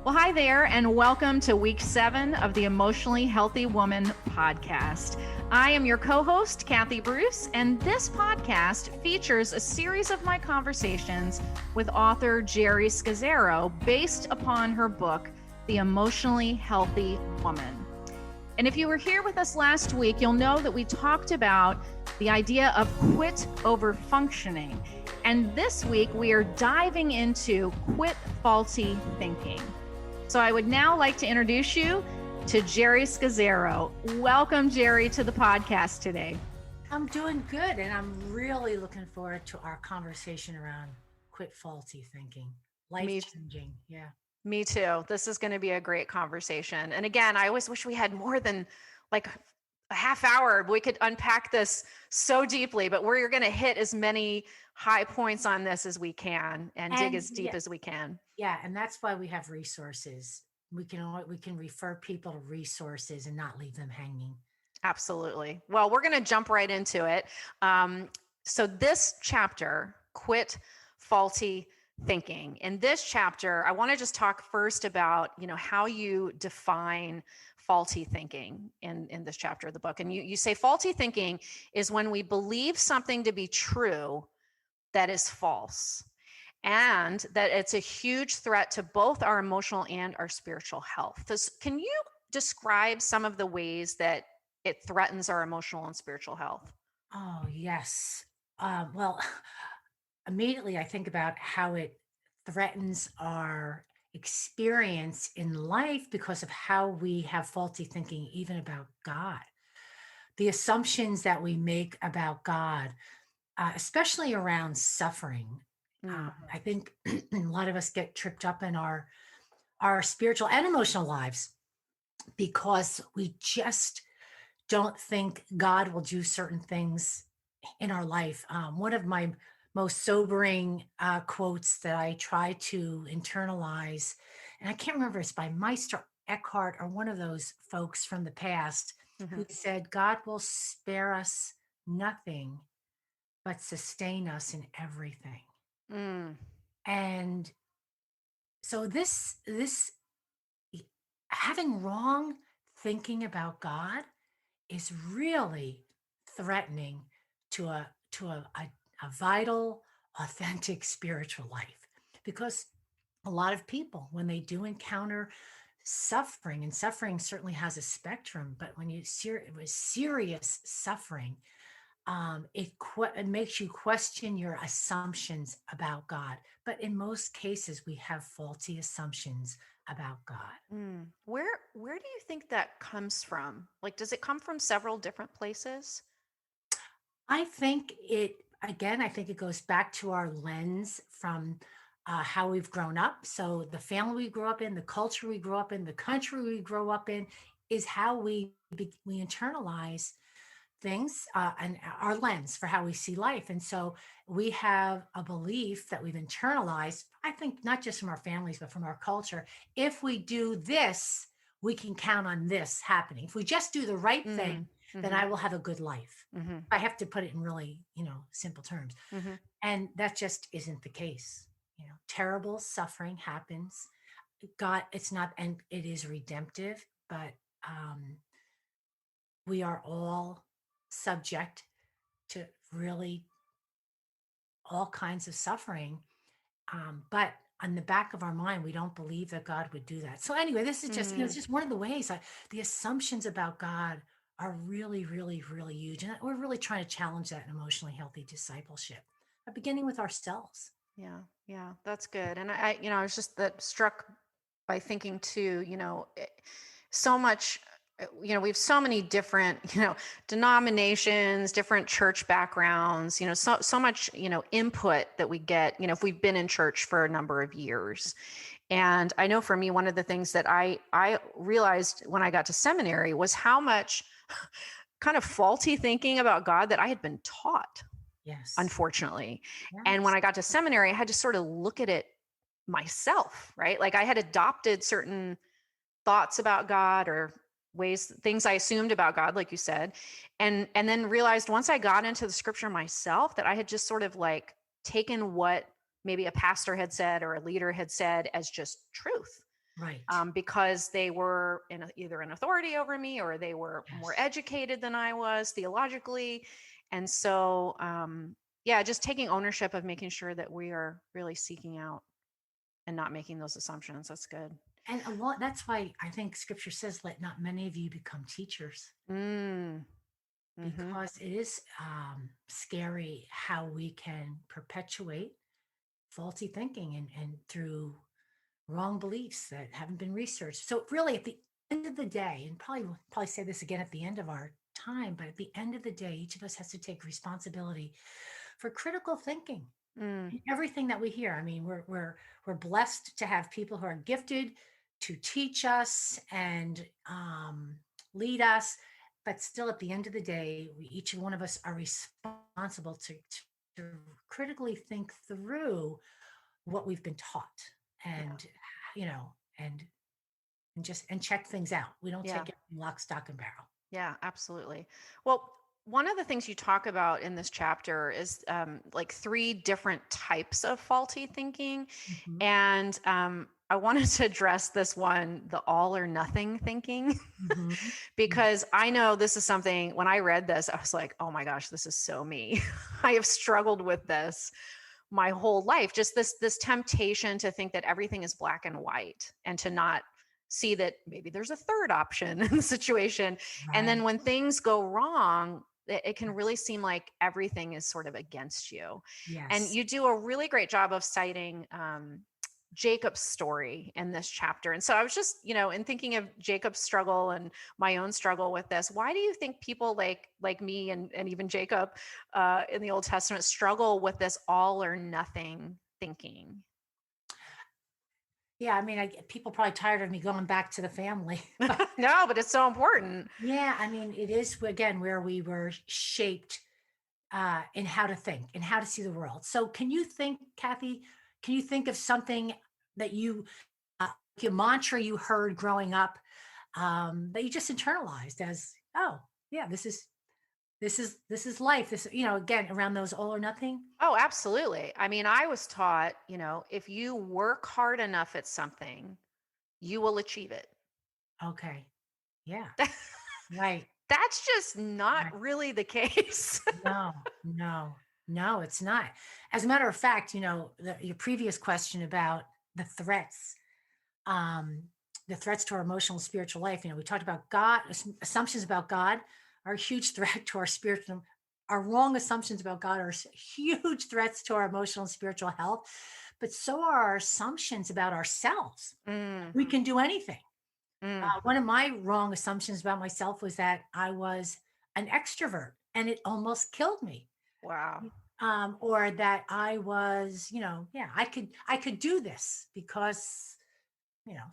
Well, hi there, and welcome to week 7 of the Emotionally Healthy Woman podcast. I am your co-host, Kathy Bruce, and this podcast features a series of my conversations with author Geri Scazzero based upon her book, The Emotionally Healthy Woman. And if you were here with us last week, you'll know that we talked about the idea of quit over functioning. And this week, we are diving into quit faulty thinking. So I would now like to introduce you to Geri Scazzero. Welcome, Geri, to the podcast today. I'm doing good, and I'm really looking forward to our conversation around quit faulty thinking. Life-changing, yeah. Me too. This is going to be a great conversation. And again, I always wish we had more than like a half hour. We could unpack this so deeply, but we're going to hit as many high points on this as we can and dig as deep as we can. Yeah, and that's why we have resources. We can refer people to resources and not leave them hanging. Absolutely. Well, we're going to jump right into it. So this chapter, Quit Faulty Thinking. In this chapter, I want to just talk first about, how you define faulty thinking in this chapter of the book. And you say faulty thinking is when we believe something to be true that is false, and that it's a huge threat to both our emotional and our spiritual health. Can you describe some of the ways that it threatens our emotional and spiritual health? Oh, yes. Well, immediately I think about how it threatens our experience in life because of how we have faulty thinking, even about God. The assumptions that we make about God, especially around suffering. I think a lot of us get tripped up in our spiritual and emotional lives because we just don't think God will do certain things in our life. One of my most sobering quotes that I try to internalize, and I can't remember, it's by Meister Eckhart or one of those folks from the past who said, God will spare us nothing but sustain us in everything. And so this having wrong thinking about God is really threatening to a vital, authentic spiritual life, because a lot of people, when they do encounter suffering, and suffering certainly has a spectrum, but when it was serious suffering, it makes you question your assumptions about God. But in most cases, we have faulty assumptions about God. Where do you think that comes from? Like, does it come from several different places? I think it goes back to our lens from how we've grown up. So the family we grew up in, the culture we grew up in, the country we grow up in is how we internalize things and our lens for how we see life. And so we have a belief that we've internalized, I think, not just from our families, but from our culture. If we do this, we can count on this happening. If we just do the right thing, then I will have a good life. I have to put it in really, simple terms. And that just isn't the case. Terrible suffering happens. God, it's not, and it is redemptive, but we are all subject to really all kinds of suffering. But on the back of our mind, we don't believe that God would do that. So anyway, this is just, it's just one of the ways the assumptions about God are really, really, really huge. And we're really trying to challenge that in emotionally healthy discipleship, beginning with ourselves. Yeah, that's good. And I was just struck by thinking too, so much, we have so many different, denominations, different church backgrounds, so much, input that we get, if we've been in church for a number of years. And I know for me, one of the things that I realized when I got to seminary was how much kind of faulty thinking about God that I had been taught. Yes. Unfortunately. Yes. And when I got to seminary, I had to sort of look at it myself, right? Like I had adopted certain thoughts about God or things I assumed about God, like you said, and then realized once I got into the scripture myself that I had just sort of like taken what maybe a pastor had said or a leader had said as just truth. Right. because they were either an authority over me, or they were more Yes. educated than I was theologically. And so, yeah, just taking ownership of making sure that we are really seeking out and not making those assumptions. That's good. And a lot, that's why I think scripture says, let not many of you become teachers, Mm. Mm-hmm. because it is scary how we can perpetuate faulty thinking and through wrong beliefs that haven't been researched. So really at the end of the day, and we'll probably say this again at the end of our time, but at the end of the day, each of us has to take responsibility for critical thinking Mm. in everything that we hear. I mean, we're blessed to have people who are gifted to teach us and lead us, but still at the end of the day, each one of us are responsible to critically think through what we've been taught, Yeah. and you know and just and check things out. We don't Yeah. take it lock, stock, and barrel. Yeah, absolutely. Well, one of the things you talk about in this chapter is like three different types of faulty thinking. Mhm, And I wanted to address this one, the all or nothing thinking, mhm. because I know this is something, when I read this, I was like, oh my gosh, this is so me. I have struggled with this my whole life. Just this temptation to think that everything is black and white, and to not see that maybe there's a third option in the situation. And then Right. when things go wrong, it can really seem like everything is sort of against you. And Yes. you do a really great job of citing Jacob's story in this chapter. And so I was just, in thinking of Jacob's struggle and my own struggle with this, why do you think people like me and even Jacob in the Old Testament struggle with this all or nothing thinking? Yeah, I mean, people probably tired of me going back to the family. No, but it's so important. Yeah, I mean, it is again where we were shaped in how to think and how to see the world. So, can you think, Kathy? Can you think of something that your mantra you heard growing up, that you just internalized as, oh, yeah, this is life. This, again, around those all or nothing. Oh, absolutely. I mean, I was taught, if you work hard enough at something, you will achieve it. Okay, yeah, right, That's just not right. really the case. No, no, no, it's not. As a matter of fact, your previous question about the threats, um, the threats to our emotional and spiritual life. We talked about God, assumptions about God are a huge threat to our spiritual. Our wrong assumptions about God are huge threats to our emotional and spiritual health, but so are our assumptions about ourselves. Mm, We can do anything. mm, One of my wrong assumptions about myself was that I was an extrovert, and it almost killed me. wow. Or that I was, yeah, I could do this because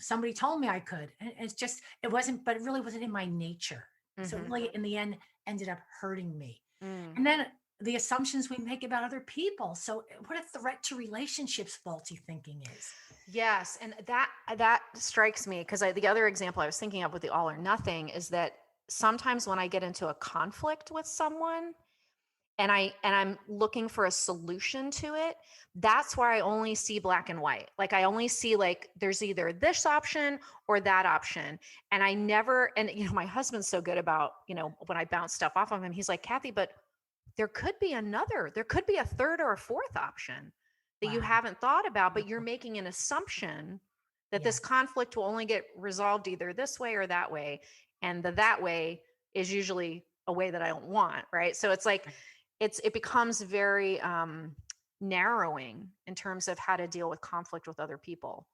somebody told me I could. And it wasn't, but it really wasn't in my nature. So it Hmm. really, in the end, ended up hurting me. Mm. And then the assumptions we make about other people. So what a threat to relationships faulty thinking is. Yes, and that strikes me, because the other example I was thinking of with the all or nothing is that sometimes when I get into a conflict with someone, and I'm looking for a solution to it, that's where I only see black and white. Like I only see like there's either this option or that option. And I never, and my husband's so good about, when I bounce stuff off of him, he's like, Kathy, but there could be a third or a fourth option that you Wow. haven't thought about, but you're making an assumption that this Yes. conflict will only get resolved either this way or that way. And that way is usually a way that I don't want. Right. So it's like, it becomes very narrowing in terms of how to deal with conflict with other people.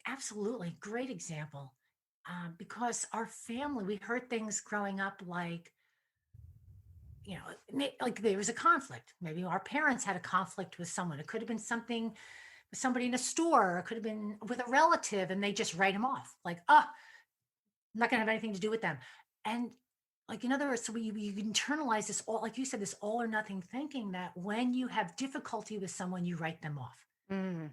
Absolutely. Great example. Because our family, we heard things growing up like, like there was a conflict. Maybe our parents had a conflict with someone. It could have been something with somebody in a store. It could have been with a relative, and they just write them off. Like, oh, I'm not going to have anything to do with them. And like, in other words, so you internalize this all, like you said, this all or nothing thinking that when you have difficulty with someone, you write them off. Mm.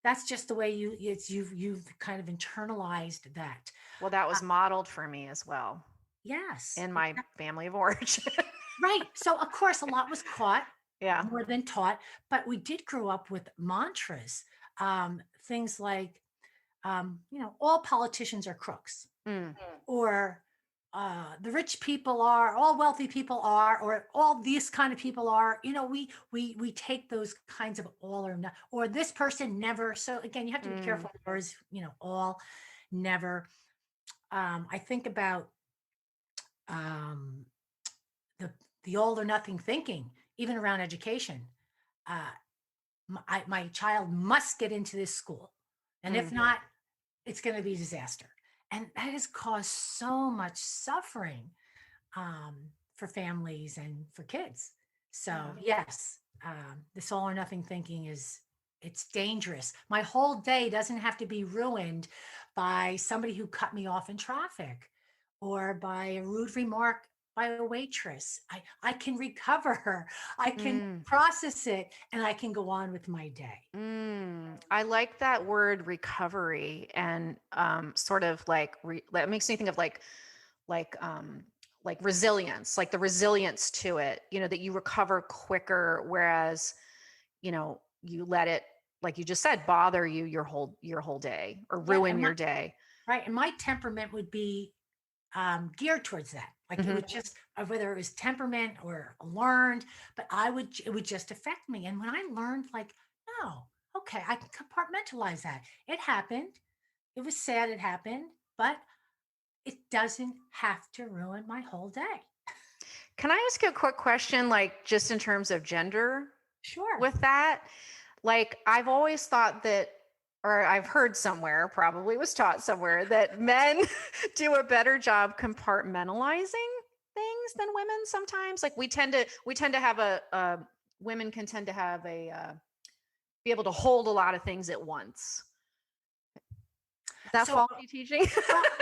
That's just the way you've kind of internalized that. Well, that Uh, was modeled for me as well yes. in my family of origin. Right. So, of course, a lot was caught Yeah. more than taught, but we did grow up with mantras, things like, all politicians are crooks, Mm. or the rich people are, all wealthy people are, or all these kind of people are. We take those kinds of all or not, or this person never. So again, you have to be careful. Words, all, never. I think about um, the all or nothing thinking, even around education. Uh, my child must get into this school, and if not, it's going to be a disaster. And that has caused so much suffering for families and for kids. So yes, this all or nothing thinking it's dangerous. My whole day doesn't have to be ruined by somebody who cut me off in traffic, or by a rude remark by a waitress. I can recover her. I can process it, and I can go on with my day. I like that word recovery, and sort of like that makes me think of like resilience, like the resilience to it, that you recover quicker, whereas, you let it, like you just said, bother you your whole day, or ruin your day. Right. And my temperament would be geared towards that. Like it would just, whether it was temperament or learned, but it would just affect me. And when I learned, like, no, okay, I can compartmentalize that. It happened. It was sad it happened, but it doesn't have to ruin my whole day. Can I ask you a quick question, like just in terms of gender? Sure. With that, like I've always thought that, or I've heard somewhere, probably was taught somewhere, that men do a better job compartmentalizing things than women sometimes. Like we tend to have women can tend to have be able to hold a lot of things at once. Is that faulty teaching?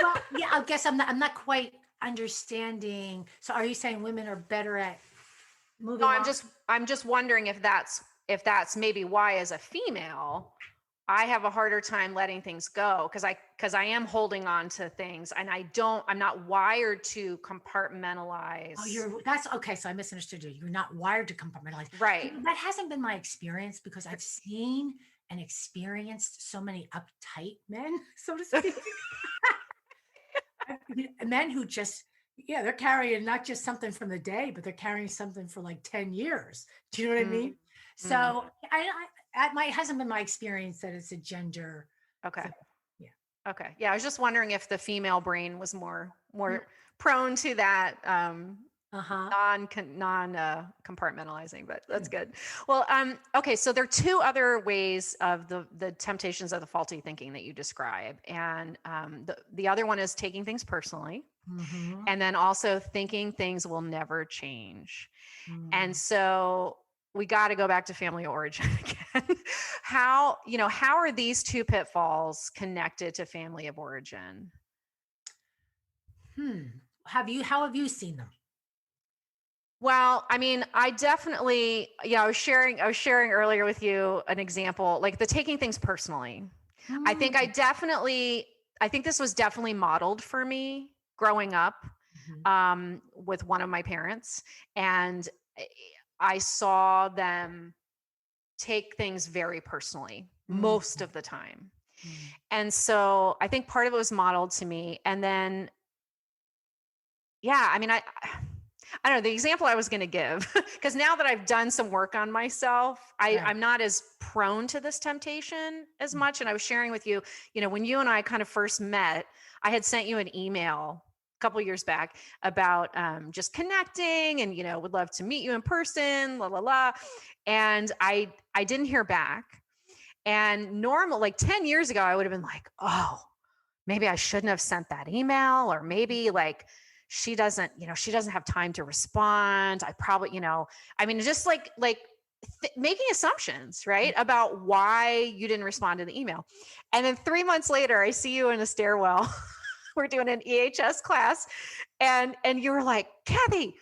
well, yeah, I guess I'm not quite understanding. So are you saying women are better at moving on? I'm just wondering if that's maybe why, as a female, I have a harder time letting things go, because I am holding on to things, and I'm not wired to compartmentalize. Oh, that's okay. So I misunderstood you. You're not wired to compartmentalize. Right. That hasn't been my experience, because I've seen and experienced so many uptight men, so to speak. Men who just, they're carrying not just something from the day, but they're carrying something for like 10 years. Do you know what I mean? So it hasn't been my experience that it's a gender. Okay. thing. Yeah. Okay. Yeah. I was just wondering if the female brain was more prone to that, non compartmentalizing, but that's good. Well, okay. So there are two other ways of the temptations of the faulty thinking that you describe. And the other one is taking things personally, and then also thinking things will never change. And so we got to go back to family of origin again. How are these two pitfalls connected to family of origin? How have you seen them? Well, I mean, I definitely, I was sharing earlier with you an example, like the taking things personally. I think this was definitely modeled for me growing up, with one of my parents, and I saw them take things very personally most of the time. And so I think part of it was modeled to me. And then, I mean, I don't know, the example I was going to give, because now that I've done some work on myself, I'm not as prone to this temptation as much. And I was sharing with you, when you and I kind of first met, I had sent you an email a couple of years back about just connecting, and, would love to meet you in person, la, la, la. And I didn't hear back. And normal, like 10 years ago, I would have been like, oh, maybe I shouldn't have sent that email, or maybe like, she doesn't have time to respond. I probably, I mean, just making assumptions, right, about why you didn't respond to the email. And then 3 months later, I see you in a stairwell. We're doing an EHS class, and you were like, Kathy,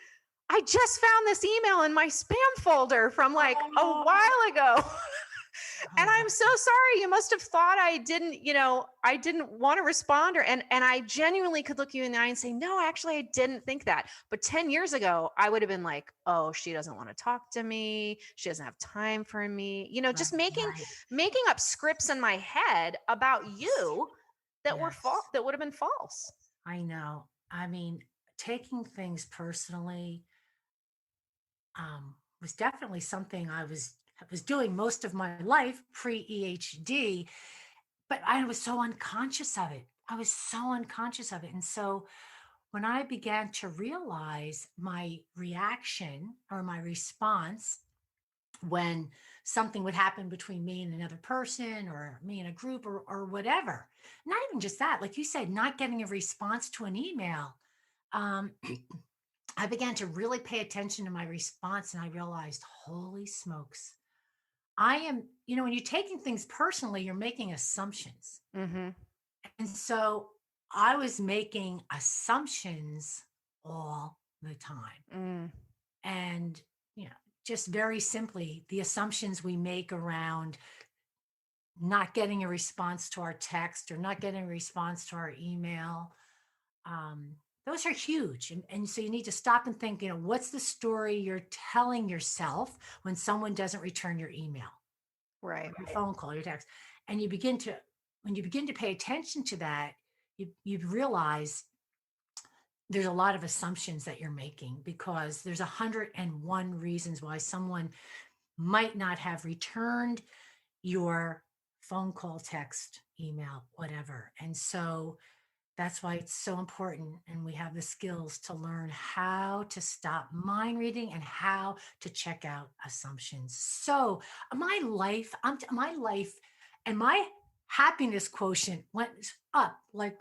I just found this email in my spam folder from like a while ago. And Oh, I'm so sorry. You must have thought I didn't want to respond, and I genuinely could look you in the eye and say, no, actually, I didn't think that. But 10 years ago, I would have been like, oh, she doesn't want to talk to me. She doesn't have time for me. right, Just making right. up scripts in my head about you that were Yes, that would have been false. I know. I mean, taking things personally was definitely something I was doing most of my life pre EHD, but I was so unconscious of it. I was so unconscious of it. And so when I began to realize my reaction or my response when something would happen between me and another person or me and a group or whatever, not even just that, like you said, not getting a response to an email. Um, I began to really pay attention to my response and I realized, holy smokes, I am, when you're taking things personally, you're making assumptions. Mm-hmm. And so I was making assumptions all the time. Mm. And, just very simply, the assumptions we make around not getting a response to our text or not getting a response to our email, those are huge. And so you need to stop and think, what's the story you're telling yourself when someone doesn't return your email, Right. your phone call, your text? And when you begin to pay attention to that, you realize there's a lot of assumptions that you're making because there's 101 reasons why someone might not have returned your phone call, text, email, whatever. And so that's why it's so important. And we have the skills to learn how to stop mind reading and how to check out assumptions. So my life and my happiness quotient went up like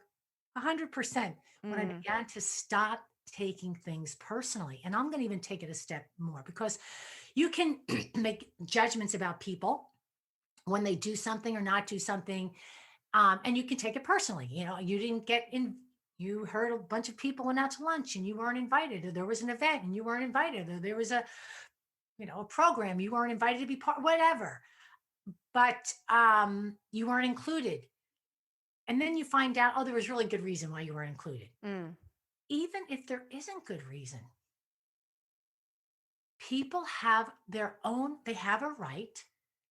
100% when I Mm. began to stop taking things personally. And I'm going to even take it a step more because you can make judgments about people when they do something or not do something, and you can take it personally. You didn't get in. You heard a bunch of people went out to lunch and you weren't invited, or there was an event and you weren't invited, or there was a program you weren't invited to be part, whatever. But you weren't included, and then you find out, oh, there was really good reason why you were included. Mm. Even if there isn't good reason, people have their own. They have a right.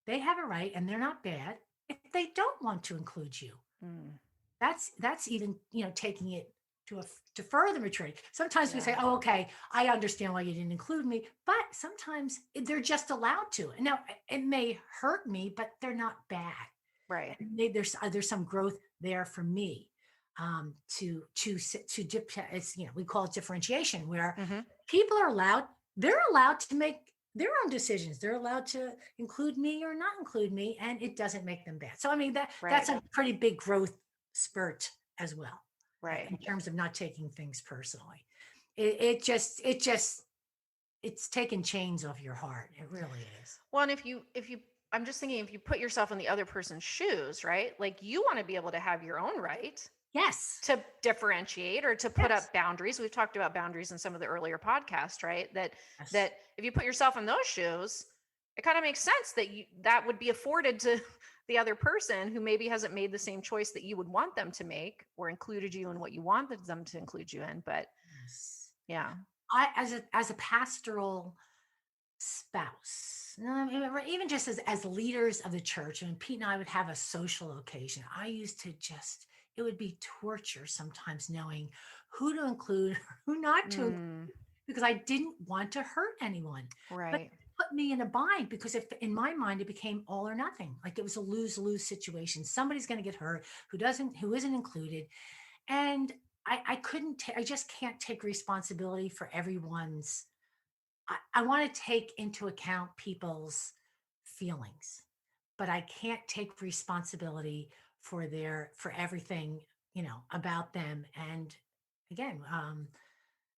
They have a right, and they're not bad if they don't want to include you. Mm. That's even, taking it to further maturity. Sometimes we say, Yeah. oh, okay, I understand why you didn't include me, but sometimes they're just allowed to. Now it may hurt me, but they're not bad. Right. And maybe there's some growth there for me, it's, we call it differentiation, where Mm-hmm. people are allowed, they're allowed to make their own decisions. They're allowed to include me or not include me, and it doesn't make them bad. So I mean that's Right. a pretty big growth spurt as well, Right. in terms of not taking things personally. It's taking chains off your heart. It really is. Well, and if you I'm just thinking, if you put yourself in the other person's shoes, right? Like, you want to be able to have your own right Yes. to differentiate or to put Yes. up boundaries. We've talked about boundaries in some of the earlier podcasts, right? Yes. That if you put yourself in those shoes, it kind of makes sense that that would be afforded to the other person who maybe hasn't made the same choice that you would want them to make or included you in what you wanted them to include you in. But Yes. yeah. I as a pastoral spouse, no, I mean, or even just as leaders of the church, and Pete and I would have a social occasion, I used to just, it would be torture sometimes knowing who to include, who not to include, Mm, because I didn't want to hurt anyone. But right. it put me in a bind because if in my mind it became all or nothing, like it was a lose-lose situation. Somebody's going to get hurt who isn't included. And I couldn't, I just can't take responsibility for everyone's. I want to take into account people's feelings, but I can't take responsibility for everything, about them. And again,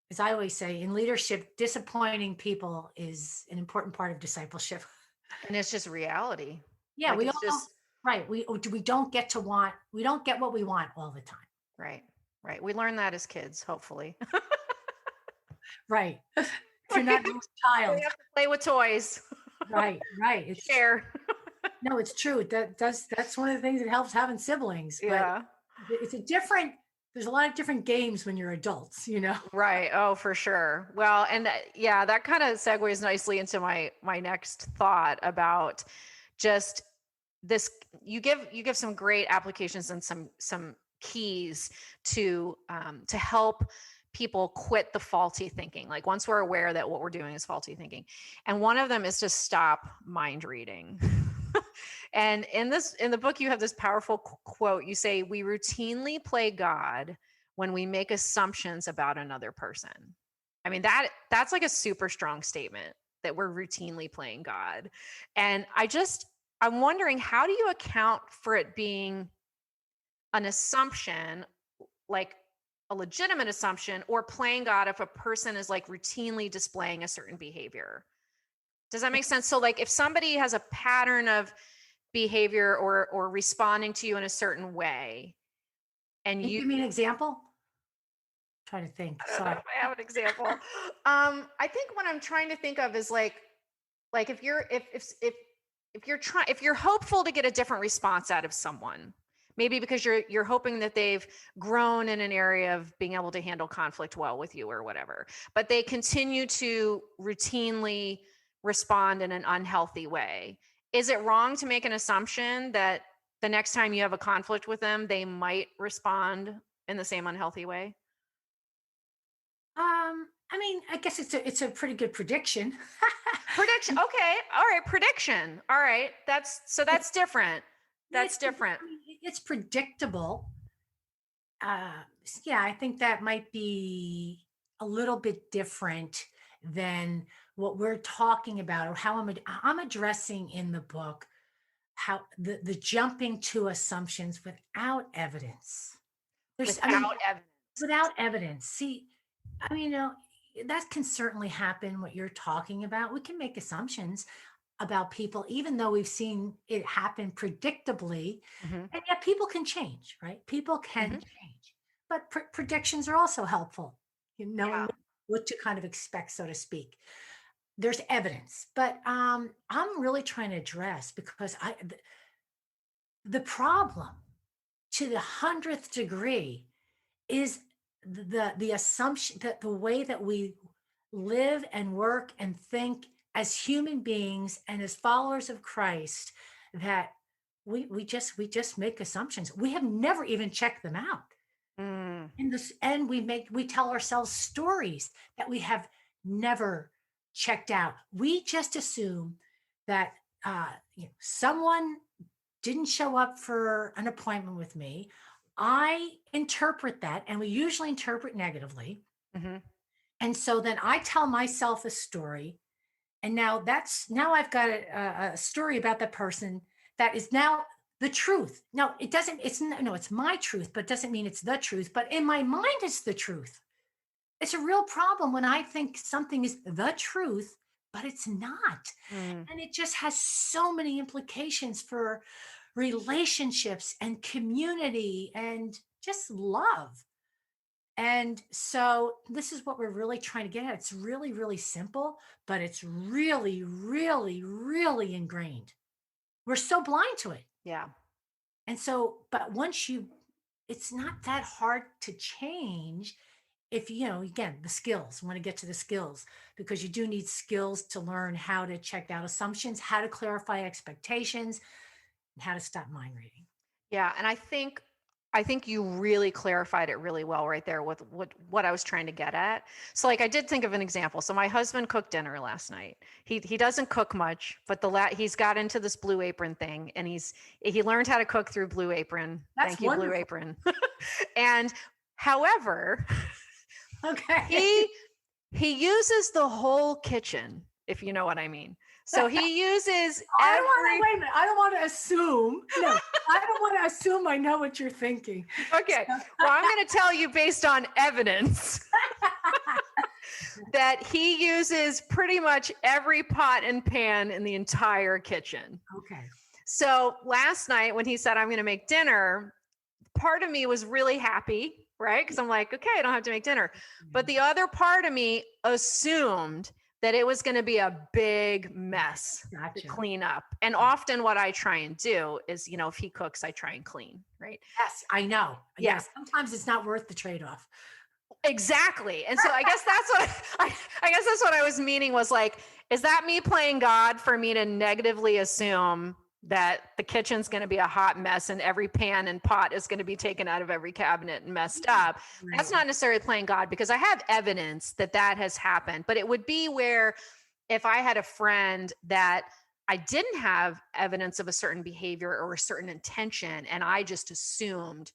as I always say in leadership, disappointing people is an important part of discipleship. And it's just reality. Yeah, Like, we it's all just right. We don't get what we want all the time. right. Right. We learn that as kids, hopefully. Right. If you're not We a child. have to play with toys. Right, right. It's Share. No, it's true. That's one of the things that helps having siblings. But Yeah. it's there's a lot of different games when you're adults, you know? Right. Oh, for sure. Well, and yeah, that kind of segues nicely into my next thought about just this. You give some great applications and some keys to help people quit the faulty thinking. Like once we're aware that what we're doing is faulty thinking, and one of them is to stop mind reading. And in the book, you have this powerful quote. You say, "We routinely play God when we make assumptions about another person." I mean, that's like a super strong statement that we're routinely playing God. And I'm wondering, how do you account for it being an assumption, like a legitimate assumption, or playing God if a person is like routinely displaying a certain behavior? Does that make sense? So like if somebody has a pattern of behavior or responding to you in a certain way, and Can you you give me an example? Trying to think. I don't know Sorry. if I have an example. I think what I'm trying to think of is like if if you're hopeful to get a different response out of someone, maybe because you're hoping that they've grown in an area of being able to handle conflict well with you or whatever, but they continue to routinely respond in an unhealthy way. Is it wrong to make an assumption that the next time you have a conflict with them, they might respond in the same unhealthy way? I mean, I guess it's a pretty good prediction. Prediction. Okay. All right. Prediction. All right. That's different. That's different. I mean, it's predictable. Uh, yeah, I think that might be a little bit different than what we're talking about, or how I'm addressing in the book how the jumping to assumptions without evidence. I mean, Without evidence. without evidence. See, I mean, that can certainly happen. What you're talking about, we can make assumptions about people, even though we've seen it happen predictably. Mm-hmm. And yet people can change, right? People can Mm-hmm. change, but predictions are also helpful, knowing Yeah. what to kind of expect, so to speak. There's evidence, but I'm really trying to address, because the problem to the 100th degree is the assumption that the way that we live and work and think as human beings and as followers of Christ, that we just make assumptions. We have never even checked them out. Mm. And we tell ourselves stories that we have never checked out. We just assume that someone didn't show up for an appointment with me. I interpret that, and we usually interpret negatively. Mm-hmm. And so then I tell myself a story, and now I've got a story about that person that is now the truth. No, it doesn't. No, it's my truth, but it doesn't mean it's the truth. But in my mind, it's the truth. It's a real problem when I think something is the truth, but it's not. Mm. And it just has so many implications for relationships and community and just love. And so this is what we're really trying to get at. It's really, really simple, but it's really, really, really ingrained. We're so blind to it. Yeah. And so, but it's not that hard to change if again, the skills. I want to get to the skills, because you do need skills to learn how to check out assumptions, how to clarify expectations, and how to stop mind reading. Yeah. And I think you really clarified it really well right there with what I was trying to get at. So like I did think of an example. So my husband cooked dinner last night. He doesn't cook much, but he's got into this Blue Apron thing, and he learned how to cook through Blue Apron. That's Thank you, wonderful. Blue Apron. And however, Okay. he uses the whole kitchen, if you know what I mean. So he uses Wait a minute. I don't want to assume. No, I don't want to assume I know what you're thinking. Okay. Well, I'm going to tell you based on evidence that he uses pretty much every pot and pan in the entire kitchen. Okay. So last night when he said, "I'm going to make dinner," part of me was really happy, right? Because I'm like, okay, I don't have to make dinner. But the other part of me assumed that it was going to be a big mess to Gotcha. clean up. And often what I try and do is, if he cooks, I try and clean, right? Yes, I know. Yeah. Yes, sometimes it's not worth the trade-off. Exactly. And so I guess that's what I guess that's what I was meaning was like, is that me playing God for me to negatively assume that the kitchen's going to be a hot mess and every pan and pot is going to be taken out of every cabinet and messed up? Right. That's not necessarily playing God, because I have evidence that that has happened. But it would be where if I had a friend that I didn't have evidence of a certain behavior or a certain intention, and I just assumed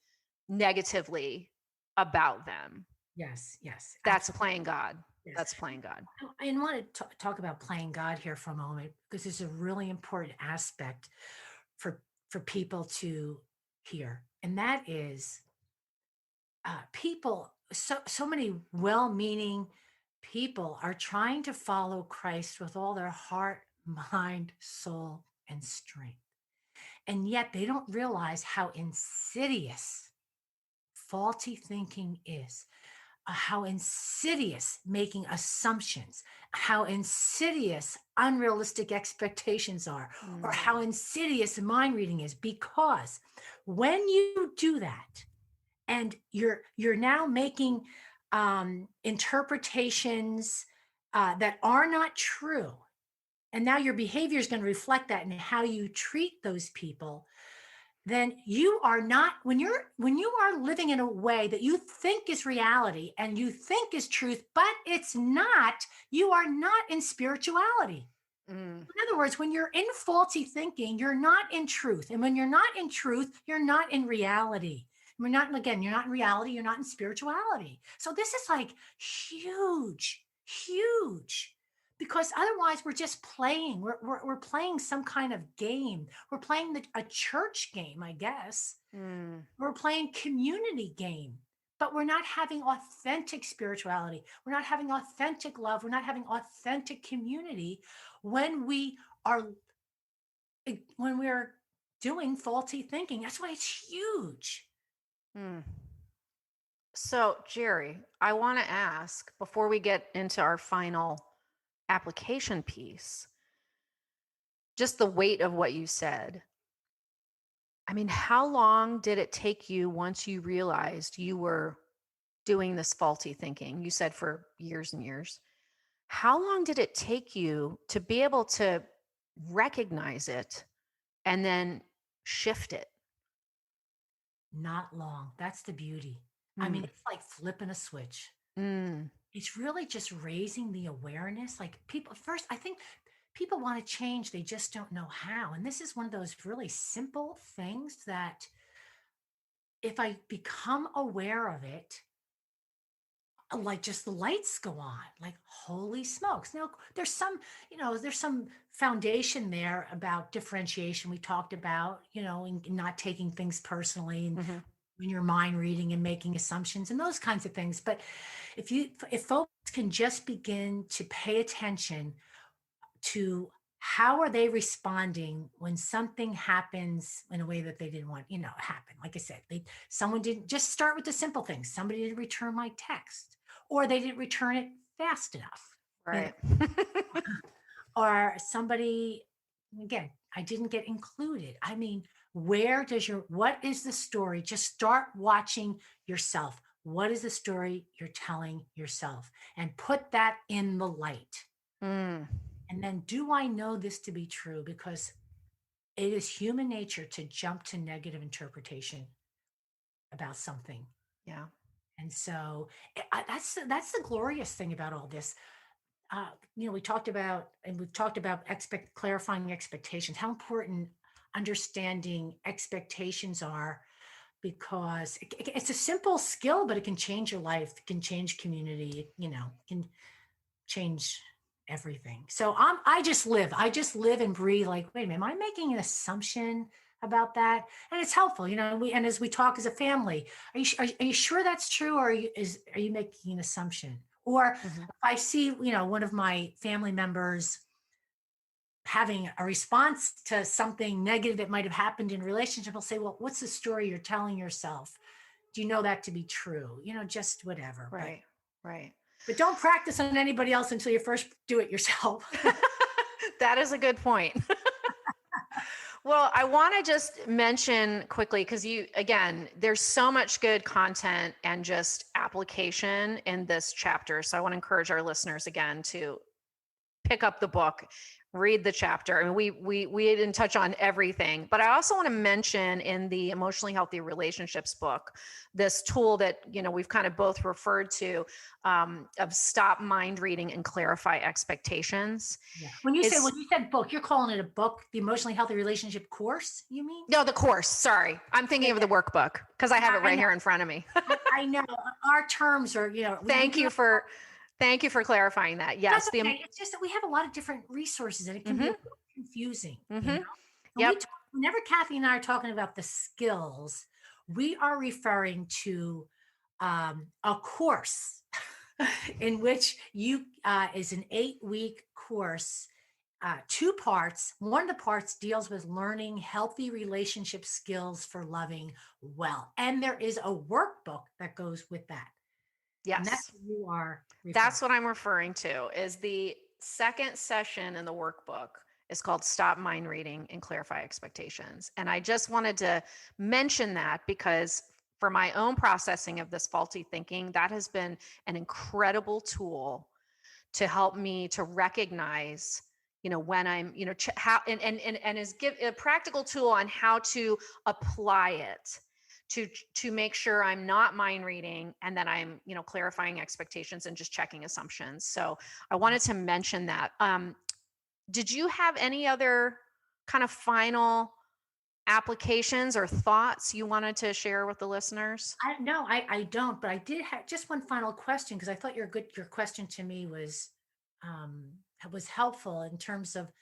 negatively about them. Yes, yes. That's playing God. Yes. That's playing God. I want to talk about playing God here for a moment, because it's a really important aspect for people to hear, and that is people. So many well-meaning people are trying to follow Christ with all their heart, mind, soul, and strength, and yet they don't realize how insidious faulty thinking is, how insidious making assumptions, how insidious unrealistic expectations are, or how insidious mind reading is. Because when you do that, and you're now making interpretations that are not true, and now your behavior is going to reflect that in how you treat those people, then you are not, when you are living in a way that you think is reality and you think is truth, but it's not, you are not in spirituality. In other words, when you're in faulty thinking, you're not in truth. And when you're not in truth, you're not in reality. You're not in reality, you're not in spirituality. So this is like huge, huge. Because otherwise, we're just playing. We're playing some kind of game. We're playing a church game, I guess. We're playing community game, but we're not having authentic spirituality. We're not having authentic love. We're not having authentic community when we are doing faulty thinking. That's why it's huge. So, Geri, I want to ask before we get into our final application piece, just the weight of what you said. I mean, how long did it take you once you realized you were doing this faulty thinking? You said for years and years. How long did it take you to be able to recognize it and then shift it? Not long. That's the beauty. I mean, it's like flipping a switch. It's really just raising the awareness. Like people, first, I think people want to change, they just don't know how. And this is one of those really simple things that if I become aware of it, like just the lights go on, like holy smokes. Now there's some foundation there about differentiation we talked about, and not taking things personally, and when you're mind reading and making assumptions and those kinds of things. But if folks can just begin to pay attention to how are they responding when something happens in a way that they didn't want, happen. Like I said, someone didn't, just start with the simple things. Somebody didn't return my text, or they didn't return it fast enough. Right. Or somebody, again, I didn't get included. I mean, what is the story? Just start watching yourself. What is the story you're telling yourself? And put that in the light. And then, do I know this to be true? Because it is human nature to jump to negative interpretation about something. Yeah. And so that's the glorious thing about all this. We've talked about clarifying expectations, how important understanding expectations are, because it's a simple skill, but it can change your life, it can change community, it can change everything. So I just live and breathe like, wait a minute, am I making an assumption about that? And it's helpful, and as we talk as a family, are you sure that's true? Or are you making an assumption? Or if I see, one of my family members having a response to something negative that might have happened in a relationship, I'll say, well, what's the story you're telling yourself? Do you know that to be true? Just whatever. Right. Right. But don't practice on anybody else until you first do it yourself. That is a good point. Well, I want to just mention quickly, because again, there's so much good content and just application in this chapter. So I want to encourage our listeners again to pick up the book, read the chapter. I mean, we didn't touch on everything, but I also want to mention in the Emotionally Healthy Relationships book, this tool that, we've kind of both referred to, of stop mind reading and clarify expectations. Yeah. When you said book, you're calling it a book, the Emotionally Healthy Relationship course, you mean? No, the course. Sorry. I'm thinking of the workbook because I have it right here in front of me. I know our terms are, Thank you for clarifying that. Yes. That's okay. It's just that we have a lot of different resources and it can be a little confusing. Yep. Whenever Kathy and I are talking about the skills, we are referring to a course in which is an 8-week course, 2 parts. One of the parts deals with learning healthy relationship skills for loving well. And there is a workbook that goes with that. Yes. And that's what you are referring. That's what I'm referring to, is the second session in the workbook is called Stop Mind Reading and Clarify Expectations. And I just wanted to mention that because for my own processing of this faulty thinking, that has been an incredible tool to help me to recognize, when I'm, how, and is give a practical tool on how to apply it to make sure I'm not mind reading and that I'm, clarifying expectations and just checking assumptions. So I wanted to mention that. Did you have any other kind of final applications or thoughts you wanted to share with the listeners? No, I don't, but I did have just one final question because I thought your question to me was helpful in terms of,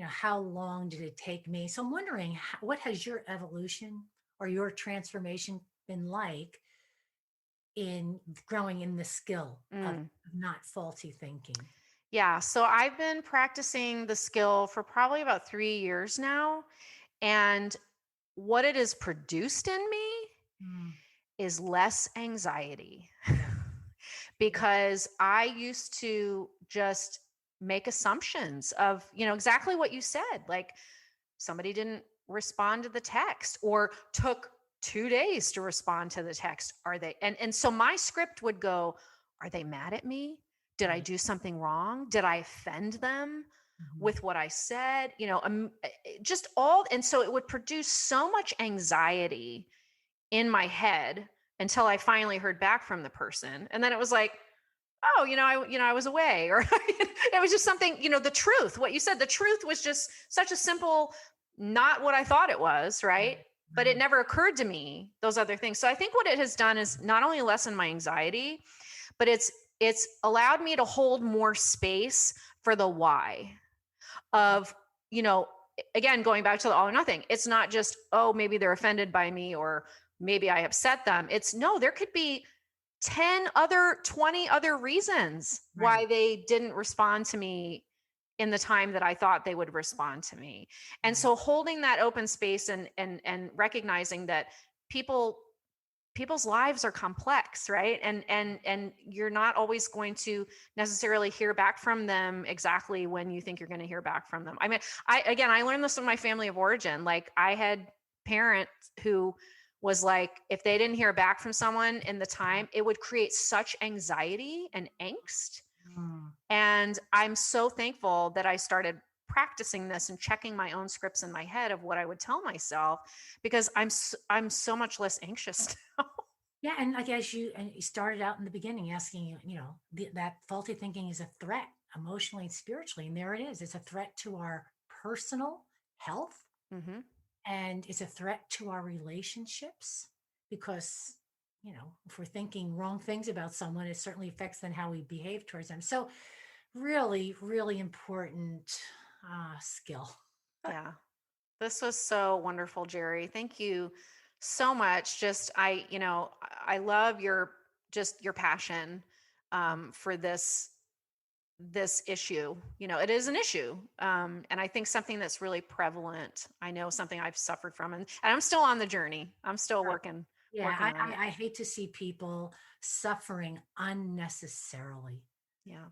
how long did it take me? So I'm wondering, what has your evolution or your transformation been like in growing in the skill of not faulty thinking? Yeah, so I've been practicing the skill for probably about 3 years now. And what it has produced in me is less anxiety. Because I used to just make assumptions of, exactly what you said. Like somebody didn't respond to the text or took 2 days to respond to the text. Are they? And so my script would go, are they mad at me? Did I do something wrong? Did I offend them with what I said? Just all. And so it would produce so much anxiety in my head until I finally heard back from the person. And then it was like, oh, I was away, or it was just something, the truth, what you said, the truth was just such a simple, not what I thought it was. Right. But it never occurred to me, those other things. So I think what it has done is not only lessen my anxiety, but it's allowed me to hold more space for the why of, again, going back to the all or nothing. It's not just, oh, maybe they're offended by me or maybe I upset them. It's no, there could be 20 other reasons why they didn't respond to me in the time that I thought they would respond to me. And so holding that open space and recognizing that people's lives are complex, right? And you're not always going to necessarily hear back from them exactly when you think you're going to hear back from them. I mean, I learned this from my family of origin. Like I had parents who was like, if they didn't hear back from someone in the time, it would create such anxiety and angst. And I'm so thankful that I started practicing this and checking my own scripts in my head of what I would tell myself, because I'm so much less anxious now. Yeah, and like as you started out in the beginning asking, that faulty thinking is a threat emotionally and spiritually, and there it is. It's a threat to our personal health, and it's a threat to our relationships because if we're thinking wrong things about someone, it certainly affects then how we behave towards them. So really, really important skill. Yeah. This was so wonderful, Geri. Thank you so much. I love your passion for this issue. It is an issue. And I think something that's really prevalent. I know something I've suffered from, and I'm still on the journey. I'm still working Yeah, working on it. I hate to see people suffering unnecessarily Yeah.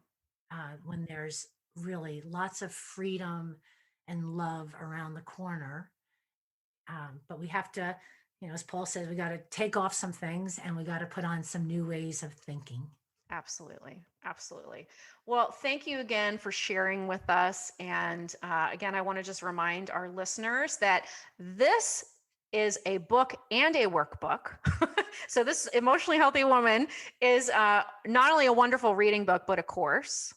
when there's really lots of freedom and love around the corner. But we have to, as Paul says, we got to take off some things and we got to put on some new ways of thinking. Absolutely. Absolutely. Well, thank you again for sharing with us. And again, I want to just remind our listeners that this is a book and a workbook. So this Emotionally Healthy Woman is not only a wonderful reading book, but a course.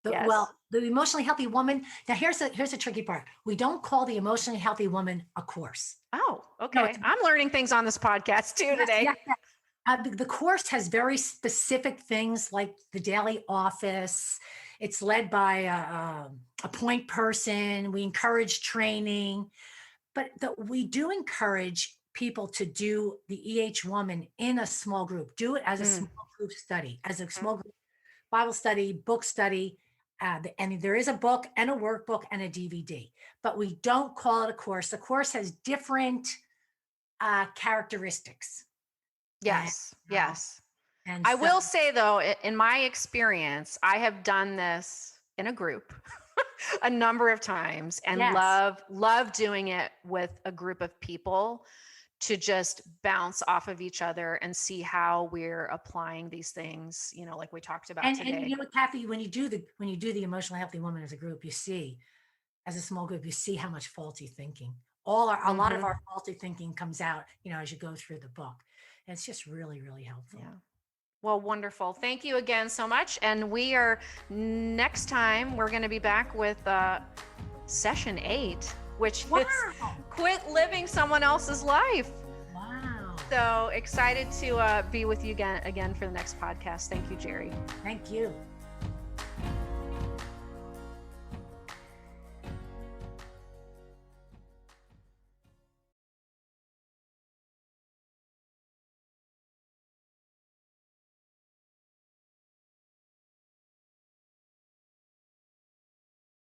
Yes. Well, the Emotionally Healthy Woman. Now, here's the tricky part. We don't call the Emotionally Healthy Woman a course. Oh, No, okay. I'm learning things on this podcast too today. yes. The course has very specific things like the daily office. It's led by a point person. We encourage training, but we do encourage people to do the Woman in a small group. Do it as a small group study, as a small group Bible study, book study. And there is a book and a workbook and a DVD, but we don't call it a course. The course has different characteristics. Yes. Yes. And I so, will say though, in my experience, I have done this in a group a number of times and yes. love doing it with a group of people to just bounce off of each other and see how we're applying these things, like we talked about And today. you know what, Kathy, when you do the Emotionally Healthy Woman as a group, you see, as a small group, you see how much faulty thinking. A lot of our faulty thinking comes out, as you go through the book. And it's just really, really helpful. Yeah. Well, wonderful. Thank you again so much. And next time, we're going to be back with session 8, which is quit living someone else's life. Wow. So excited to be with you again for the next podcast. Thank you, Geri. Thank you.